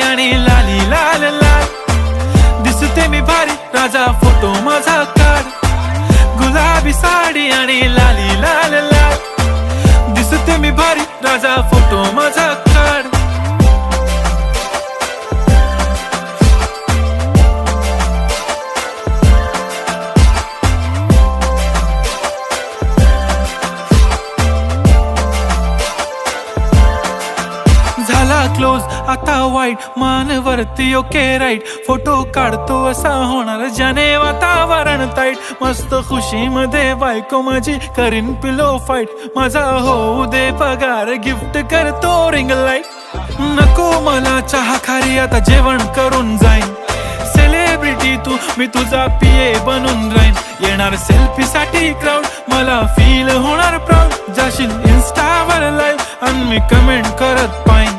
आणि लाली लाल लाल दिसते मी भारी राजा फोटो माझा काढ गुलाबी साडी आणि लाली लाल लाल दिसते मी भारी राजा फोटो माझा काढ झाला क्लोज आता वाईट मानवरती ओके राईट फोटो काढतो असा होणार ज्याने वातावरण ताईट मस्त खुशी मध्ये बायको माझी करीन पिलो फाईट माझा होऊ दे पगार गिफ्ट करतो रिंग लाईट नको मला चहा खारी आता जेवण करून जाईन सेलिब्रिटी तू मी तुझा पिये बनून राहीन येणार सेल्फी साठी क्राऊड मला फील होणार प्राऊड जाशील इन्स्टावर लाईव्ह आणि मी कमेंट करत पाहिन